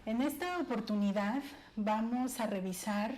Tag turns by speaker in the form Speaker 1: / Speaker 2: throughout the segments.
Speaker 1: En esta oportunidad vamos a revisar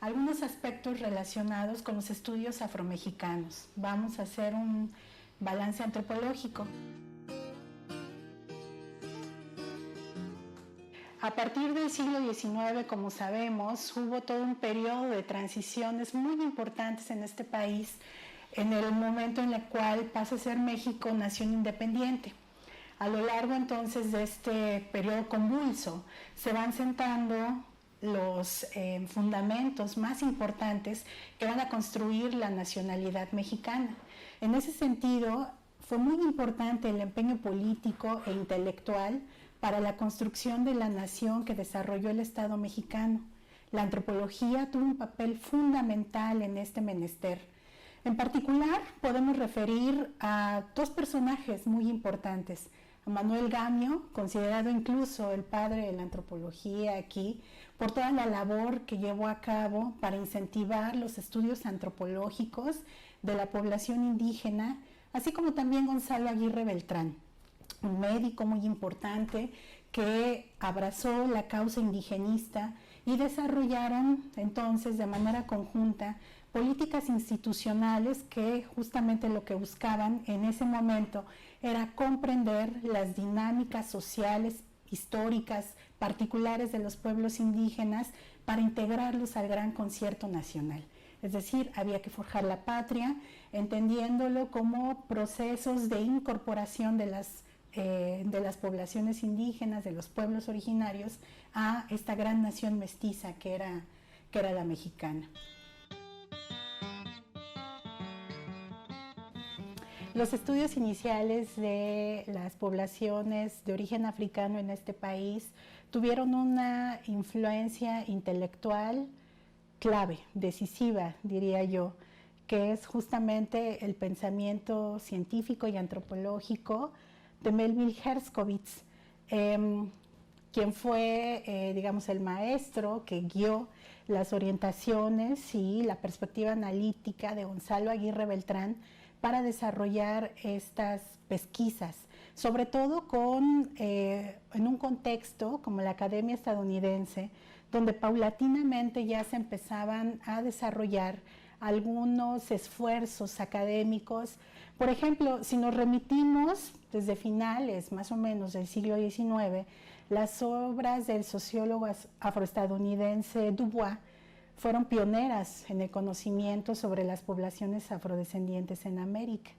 Speaker 1: algunos aspectos relacionados con los estudios afromexicanos. Vamos a hacer un balance antropológico. A partir del siglo XIX, como sabemos, hubo todo un periodo de transiciones muy importantes en este país, en el momento en el cual pasa a ser México nación independiente. A lo largo entonces de este periodo convulso se van sentando los fundamentos más importantes que van a construir la nacionalidad mexicana. En ese sentido, fue muy importante el empeño político e intelectual para la construcción de la nación que desarrolló el Estado mexicano. La antropología tuvo un papel fundamental en este menester. En particular, podemos referir a dos personajes muy importantes. A Manuel Gamio, considerado incluso el padre de la antropología aquí, por toda la labor que llevó a cabo para incentivar los estudios antropológicos de la población indígena, así como también Gonzalo Aguirre Beltrán, un médico muy importante que abrazó la causa indigenista y desarrollaron entonces de manera conjunta políticas institucionales que justamente lo que buscaban en ese momento era comprender las dinámicas sociales, históricas, particulares de los pueblos indígenas para integrarlos al gran concierto nacional. Es decir, había que forjar la patria, entendiéndolo como procesos de incorporación de las poblaciones indígenas, de los pueblos originarios, a esta gran nación mestiza que era la mexicana. Los estudios iniciales de las poblaciones de origen africano en este país tuvieron una influencia intelectual clave, decisiva, diría yo, que es justamente el pensamiento científico y antropológico de Melville Herskovits, quien fue, digamos, el maestro que guió las orientaciones y la perspectiva analítica de Gonzalo Aguirre Beltrán para desarrollar estas pesquisas, sobre todo en un contexto como la Academia Estadounidense, donde paulatinamente ya se empezaban a desarrollar algunos esfuerzos académicos. Por ejemplo, si nos remitimos desde finales más o menos del siglo XIX, las obras del sociólogo afroestadounidense Dubois fueron pioneras en el conocimiento sobre las poblaciones afrodescendientes en América.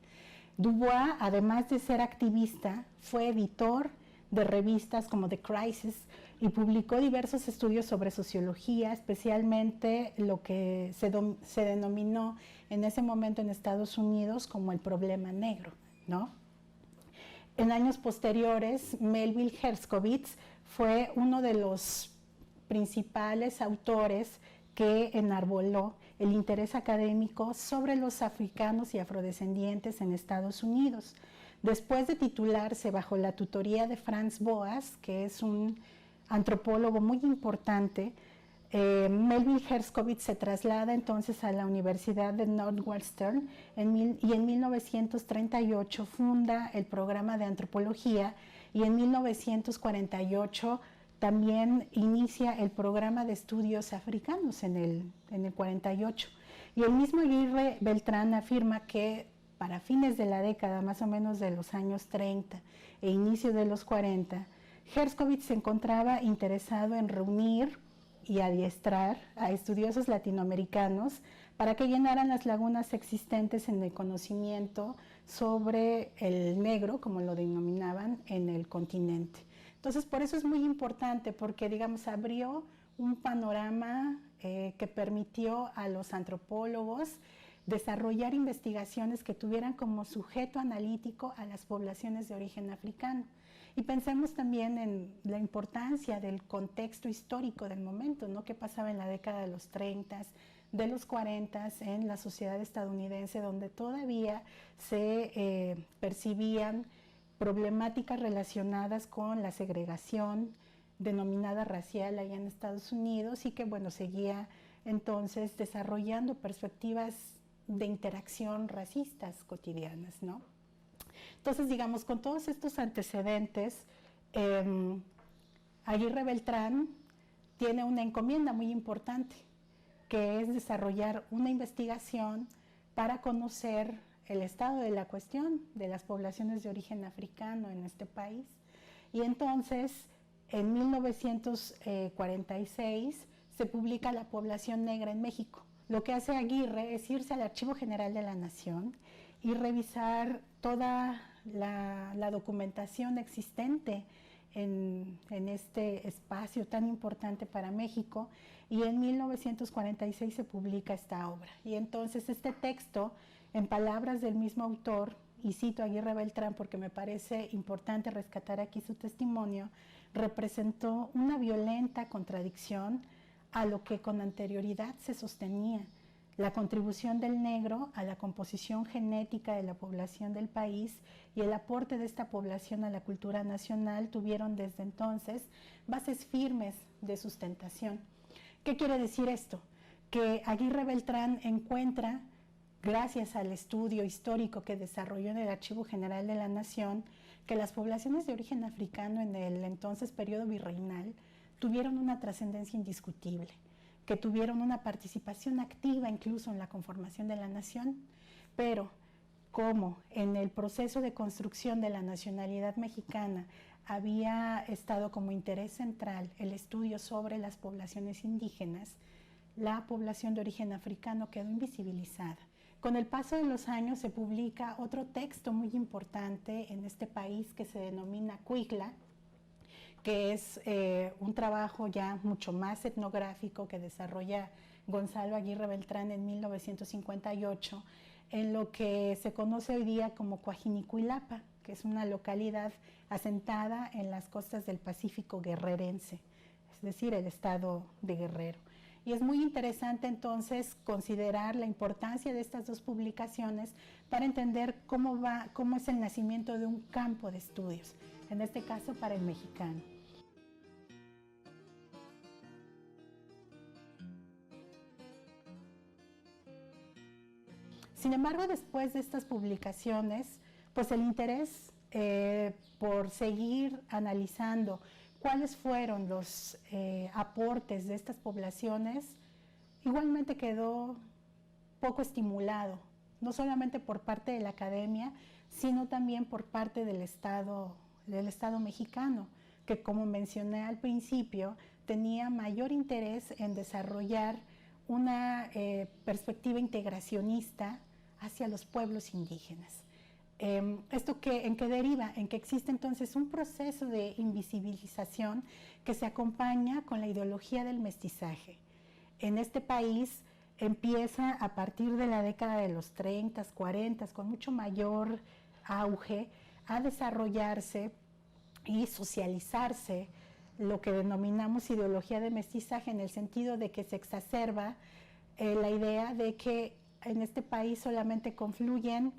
Speaker 1: Dubois, además de ser activista, fue editor de revistas como The Crisis y publicó diversos estudios sobre sociología, especialmente lo que se denominó en ese momento en Estados Unidos como el problema negro, ¿no? En años posteriores, Melville Herskovits fue uno de los principales autores que enarboló el interés académico sobre los africanos y afrodescendientes en Estados Unidos. Después de titularse bajo la tutoría de Franz Boas, que es un antropólogo muy importante, Melville Herskovits se traslada entonces a la Universidad de Northwestern y en 1938 funda el programa de antropología y en 1948 también inicia el programa de estudios africanos en el 48. Y el mismo Aguirre Beltrán afirma que para fines de la década, más o menos de los años 30 e inicio de los 40, Herskovits se encontraba interesado en reunir y adiestrar a estudiosos latinoamericanos para que llenaran las lagunas existentes en el conocimiento sobre el negro, como lo denominaban, en el continente. Entonces, por eso es muy importante, porque, digamos, abrió un panorama que permitió a los antropólogos desarrollar investigaciones que tuvieran como sujeto analítico a las poblaciones de origen africano. Y pensemos también en la importancia del contexto histórico del momento, ¿no? ¿Qué pasaba en la década de los 30, de los 40 en la sociedad estadounidense, donde todavía se percibían problemáticas relacionadas con la segregación denominada racial allá en Estados Unidos y que, bueno, seguía entonces desarrollando perspectivas de interacción racistas cotidianas, ¿no? Entonces, digamos, con todos estos antecedentes, Aguirre Beltrán tiene una encomienda muy importante, que es desarrollar una investigación para conocer el estado de la cuestión de las poblaciones de origen africano en este país. Y entonces, en 1946, se publica La población negra en México. Lo que hace Aguirre es irse al Archivo General de la Nación y revisar toda la documentación existente en este espacio tan importante para México, y en 1946 se publica esta obra. Y entonces este texto, en palabras del mismo autor, y cito a Aguirre Beltrán porque me parece importante rescatar aquí su testimonio, representó una violenta contradicción a lo que con anterioridad se sostenía: la contribución del negro a la composición genética de la población del país y el aporte de esta población a la cultura nacional tuvieron desde entonces bases firmes de sustentación. ¿Qué quiere decir esto? Que Aguirre Beltrán encuentra, gracias al estudio histórico que desarrolló en el Archivo General de la Nación, que las poblaciones de origen africano en el entonces periodo virreinal tuvieron una trascendencia indiscutible, que tuvieron una participación activa incluso en la conformación de la nación, pero como en el proceso de construcción de la nacionalidad mexicana había estado como interés central el estudio sobre las poblaciones indígenas, la población de origen africano quedó invisibilizada. Con el paso de los años se publica otro texto muy importante en este país que se denomina Cuicla, que es un trabajo ya mucho más etnográfico que desarrolla Gonzalo Aguirre Beltrán en 1958, en lo que se conoce hoy día como Coajinicuilapa, que es una localidad asentada en las costas del Pacífico guerrerense, es decir, el estado de Guerrero. Y es muy interesante entonces considerar la importancia de estas dos publicaciones para entender cómo es el nacimiento de un campo de estudios, en este caso para el mexicano. Sin embargo, después de estas publicaciones, pues el interés por seguir analizando cuáles fueron los aportes de estas poblaciones igualmente quedó poco estimulado, no solamente por parte de la academia, sino también por parte del Estado mexicano, que, como mencioné al principio, tenía mayor interés en desarrollar una perspectiva integracionista hacia los pueblos indígenas. ¿Esto en qué deriva? En que existe entonces un proceso de invisibilización que se acompaña con la ideología del mestizaje. En este país empieza a partir de la década de los 30, 40, con mucho mayor auge, a desarrollarse y socializarse lo que denominamos ideología de mestizaje, en el sentido de que se exacerba la idea de que en este país solamente confluyen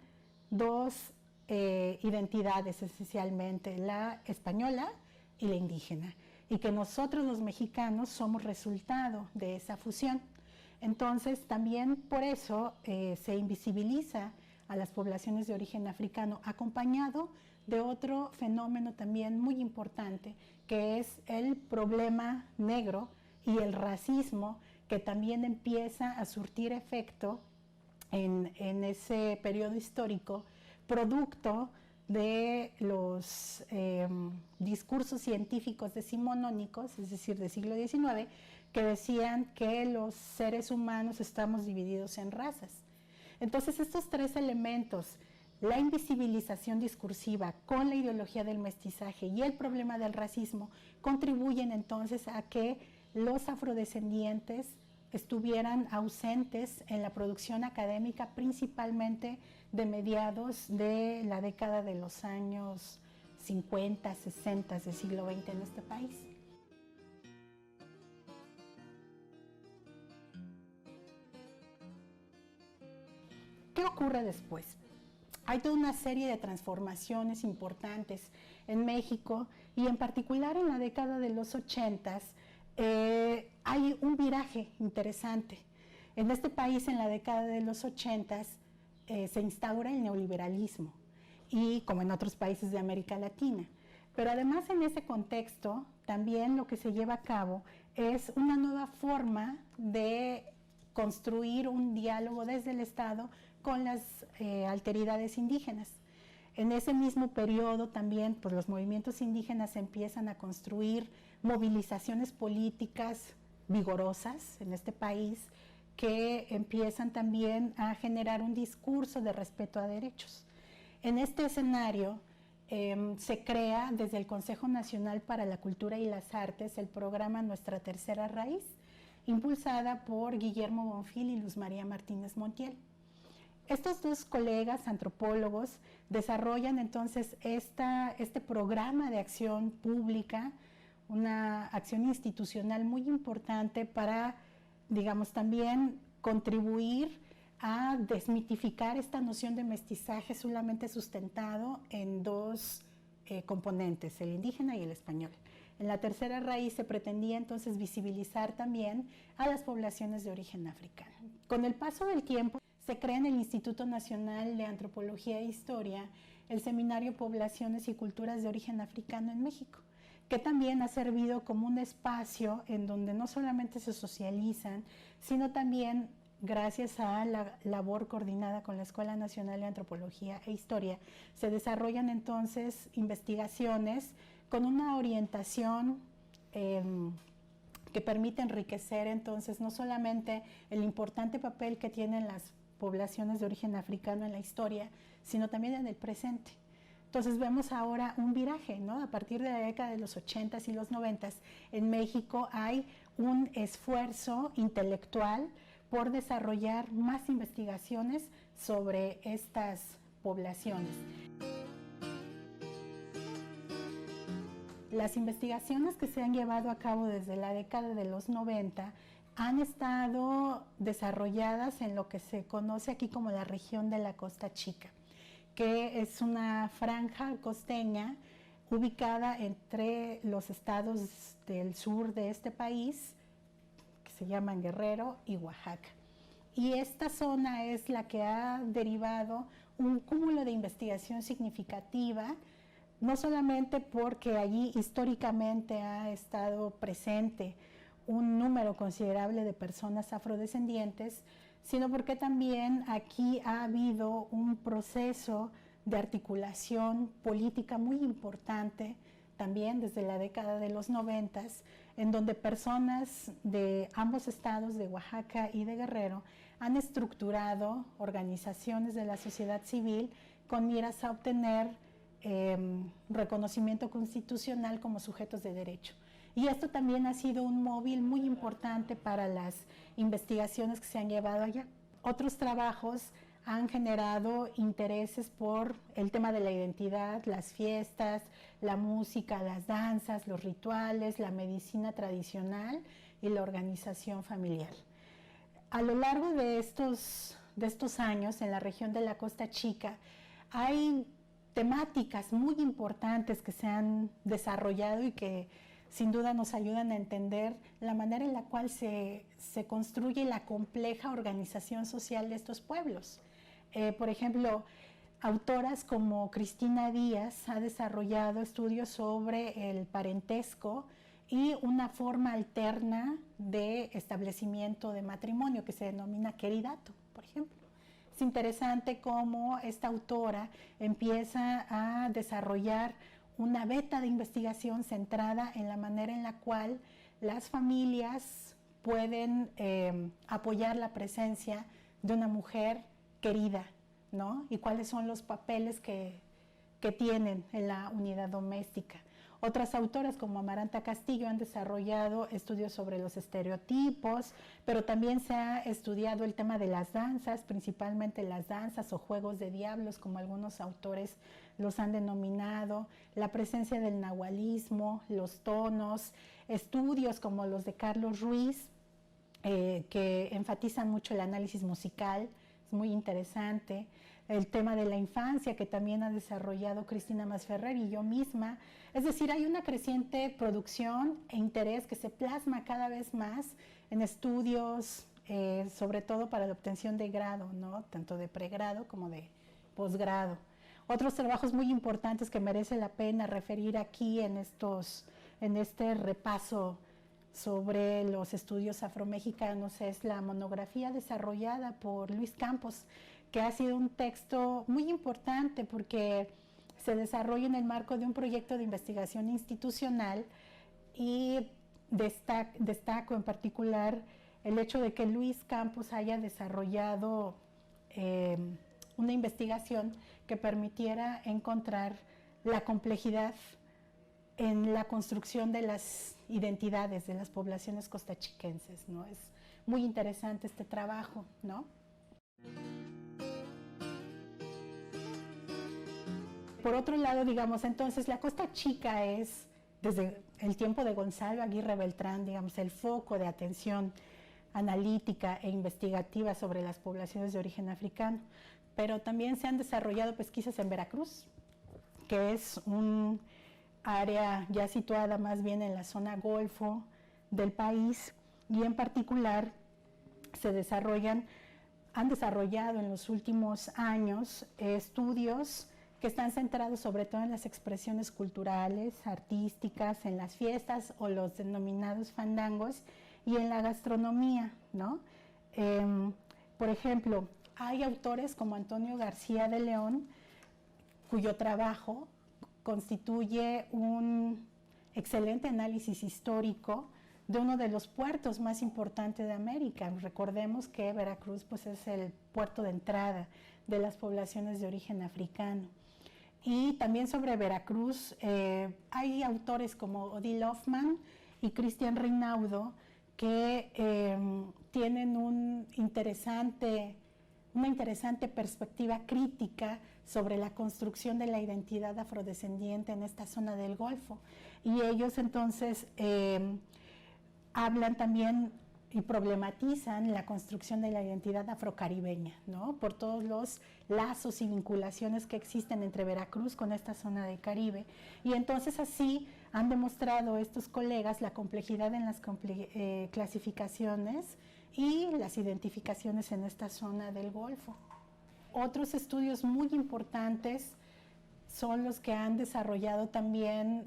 Speaker 1: dos identidades esencialmente, la española y la indígena, y que nosotros los mexicanos somos resultado de esa fusión. Entonces también por eso se invisibiliza a las poblaciones de origen africano, acompañado de otro fenómeno también muy importante, que es el problema negro y el racismo, que también empieza a surtir efecto en ese periodo histórico, producto de los discursos científicos decimonónicos, es decir, del siglo XIX, que decían que los seres humanos estamos divididos en razas. Entonces, estos tres elementos, la invisibilización discursiva con la ideología del mestizaje y el problema del racismo, contribuyen entonces a que los afrodescendientes estuvieran ausentes en la producción académica, principalmente de mediados de la década de los años 50, 60 del siglo XX en este país. ¿Qué ocurre después? Hay toda una serie de transformaciones importantes en México y en particular en la década de los 80 hay un viraje interesante. En este país, en la década de los 80 se instaura el neoliberalismo y como en otros países de América Latina. Pero además en ese contexto también lo que se lleva a cabo es una nueva forma de construir un diálogo desde el Estado con las alteridades indígenas. En ese mismo periodo también pues, los movimientos indígenas empiezan a construir movilizaciones políticas vigorosas en este país que empiezan también a generar un discurso de respeto a derechos. En este escenario se crea desde el Consejo Nacional para la Cultura y las Artes el programa Nuestra Tercera Raíz, impulsada por Guillermo Bonfil y Luz María Martínez Montiel. Estos dos colegas antropólogos desarrollan entonces este programa de acción pública, una acción institucional muy importante para, digamos, también contribuir a desmitificar esta noción de mestizaje solamente sustentado en dos componentes, el indígena y el español. En la tercera raíz se pretendía entonces visibilizar también a las poblaciones de origen africano. Con el paso del tiempo se crea en el Instituto Nacional de Antropología e Historia el Seminario Poblaciones y Culturas de Origen Africano en México, que también ha servido como un espacio en donde no solamente se socializan, sino también gracias a la labor coordinada con la Escuela Nacional de Antropología e Historia, se desarrollan entonces investigaciones con una orientación que permite enriquecer entonces no solamente el importante papel que tienen las poblaciones de origen africano en la historia, sino también en el presente. Entonces vemos ahora un viraje, ¿no? A partir de la década de los 80s y los 90s, en México hay un esfuerzo intelectual por desarrollar más investigaciones sobre estas poblaciones. Las investigaciones que se han llevado a cabo desde la década de los 90 han estado desarrolladas en lo que se conoce aquí como la región de la Costa Chica, que es una franja costeña ubicada entre los estados del sur de este país, que se llaman Guerrero y Oaxaca. Y esta zona es la que ha derivado un cúmulo de investigación significativa, no solamente porque allí históricamente ha estado presente un número considerable de personas afrodescendientes, sino porque también aquí ha habido un proceso de articulación política muy importante, también desde la década de los 90s, en donde personas de ambos estados, de Oaxaca y de Guerrero, han estructurado organizaciones de la sociedad civil con miras a obtener reconocimiento constitucional como sujetos de derecho. Y esto también ha sido un móvil muy importante para las investigaciones que se han llevado allá. Otros trabajos han generado intereses por el tema de la identidad, las fiestas, la música, las danzas, los rituales, la medicina tradicional y la organización familiar. A lo largo de estos años en la región de la Costa Chica hay temáticas muy importantes que se han desarrollado y que sin duda nos ayudan a entender la manera en la cual se construye la compleja organización social de estos pueblos. Por ejemplo, autoras como Cristina Díaz ha desarrollado estudios sobre el parentesco y una forma alterna de establecimiento de matrimonio que se denomina queridato, por ejemplo. Es interesante cómo esta autora empieza a desarrollar una beta de investigación centrada en la manera en la cual las familias pueden apoyar la presencia de una mujer querida, ¿no? Y cuáles son los papeles que tienen en la unidad doméstica. Otras autoras como Amaranta Castillo han desarrollado estudios sobre los estereotipos, pero también se ha estudiado el tema de las danzas, principalmente las danzas o juegos de diablos, como algunos autores los han denominado, la presencia del nahualismo, los tonos, estudios como los de Carlos Ruiz, que enfatizan mucho el análisis musical, es muy interesante. El tema de la infancia que también ha desarrollado Cristina Masferrer y yo misma. Es decir, hay una creciente producción e interés que se plasma cada vez más en estudios, sobre todo para la obtención de grado, ¿no? Tanto de pregrado como de posgrado. Otros trabajos muy importantes que merece la pena referir aquí en este repaso sobre los estudios afromexicanos es la monografía desarrollada por Luis Campos, que ha sido un texto muy importante porque se desarrolla en el marco de un proyecto de investigación institucional y destaco en particular el hecho de que Luis Campos haya desarrollado una investigación que permitiera encontrar la complejidad en la construcción de las identidades de las poblaciones costachiquenses, ¿no? Es muy interesante este trabajo, ¿no? Por otro lado, digamos, entonces la Costa Chica es, desde el tiempo de Gonzalo Aguirre Beltrán, digamos, el foco de atención analítica e investigativa sobre las poblaciones de origen africano, pero también se han desarrollado pesquisas en Veracruz, que es un área ya situada más bien en la zona golfo del país, y en particular han desarrollado en los últimos años estudios que están centrados sobre todo en las expresiones culturales, artísticas, en las fiestas o los denominados fandangos y en la gastronomía, ¿no? Por ejemplo, hay autores como Antonio García de León, cuyo trabajo constituye un excelente análisis histórico de uno de los puertos más importantes de América. Recordemos que Veracruz pues, es el puerto de entrada de las poblaciones de origen africano. Y también sobre Veracruz hay autores como Odile Hoffman y Cristian Reinaudo que tienen una interesante perspectiva crítica sobre la construcción de la identidad afrodescendiente en esta zona del Golfo. Y ellos entonces hablan también y problematizan la construcción de la identidad afrocaribeña, ¿no? Por todos los lazos y vinculaciones que existen entre Veracruz con esta zona del Caribe. Y entonces así han demostrado estos colegas la complejidad en las clasificaciones y las identificaciones en esta zona del Golfo. Otros estudios muy importantes son los que han desarrollado también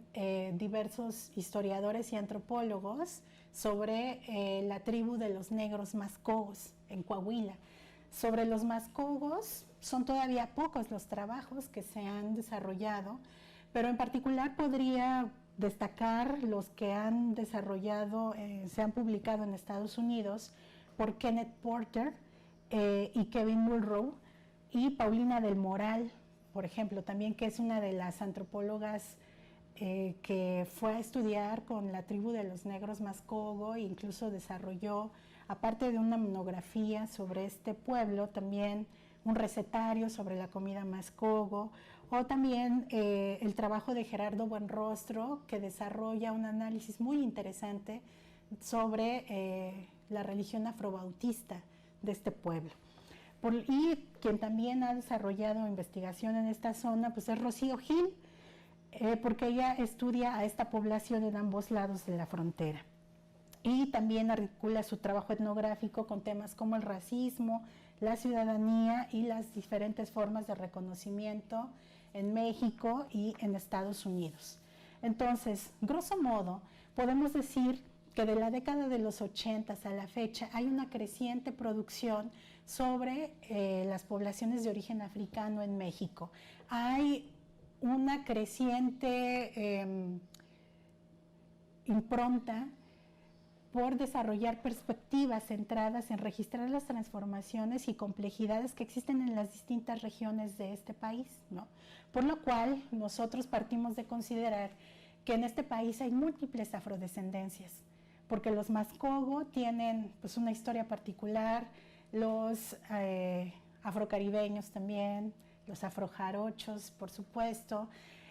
Speaker 1: diversos historiadores y antropólogos sobre la tribu de los negros mascogos en Coahuila. Sobre los mascogos son todavía pocos los trabajos que se han desarrollado, pero en particular podría destacar los que han desarrollado, se han publicado en Estados Unidos por Kenneth Porter y Kevin Mulrow y Paulina del Moral, por ejemplo, también que es una de las antropólogas que fue a estudiar con la tribu de los negros Mascogo e incluso desarrolló, aparte de una monografía sobre este pueblo, también un recetario sobre la comida Mascogo, o también el trabajo de Gerardo Buenrostro, que desarrolla un análisis muy interesante sobre la religión afrobautista de este pueblo. Y quien también ha desarrollado investigación en esta zona pues es Rocío Gil, porque ella estudia a esta población en ambos lados de la frontera. Y también articula su trabajo etnográfico con temas como el racismo, la ciudadanía y las diferentes formas de reconocimiento en México y en Estados Unidos. Entonces, grosso modo, podemos decir que de la década de los 80 a la fecha hay una creciente producción sobre las poblaciones de origen africano en México. Hay una creciente impronta por desarrollar perspectivas centradas en registrar las transformaciones y complejidades que existen en las distintas regiones de este país, ¿no? Por lo cual nosotros partimos de considerar que en este país hay múltiples afrodescendencias, porque los Mascogo tienen pues, una historia particular, los afrocaribeños también, los afrojarochos, por supuesto.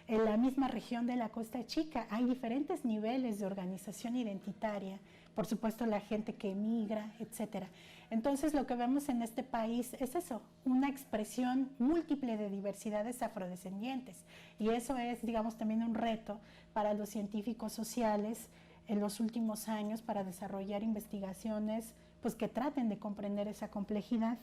Speaker 1: En la misma región de la Costa Chica hay diferentes niveles de organización identitaria, por supuesto la gente que emigra, etcétera. Entonces lo que vemos en este país es eso, una expresión múltiple de diversidades afrodescendientes, y eso es, digamos, también un reto para los científicos sociales en los últimos años para desarrollar investigaciones pues, que traten de comprender esa complejidad.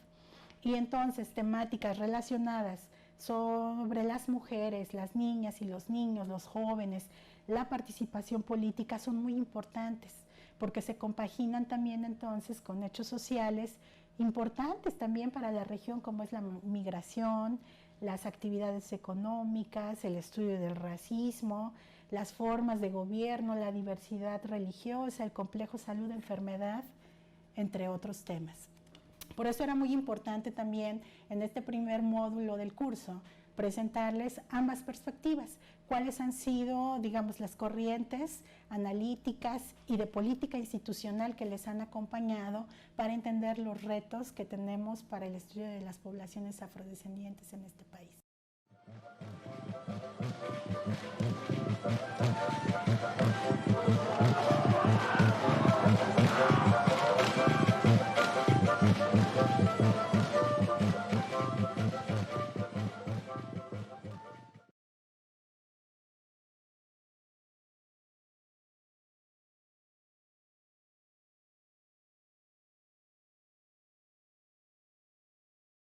Speaker 1: Y entonces temáticas relacionadas sobre las mujeres, las niñas y los niños, los jóvenes, la participación política son muy importantes porque se compaginan también entonces con hechos sociales importantes también para la región como es la migración, las actividades económicas, el estudio del racismo, las formas de gobierno, la diversidad religiosa, el complejo salud-enfermedad, entre otros temas. Por eso era muy importante también en este primer módulo del curso presentarles ambas perspectivas, cuáles han sido, digamos, las corrientes analíticas y de política institucional que les han acompañado para entender los retos que tenemos para el estudio de las poblaciones afrodescendientes en este país.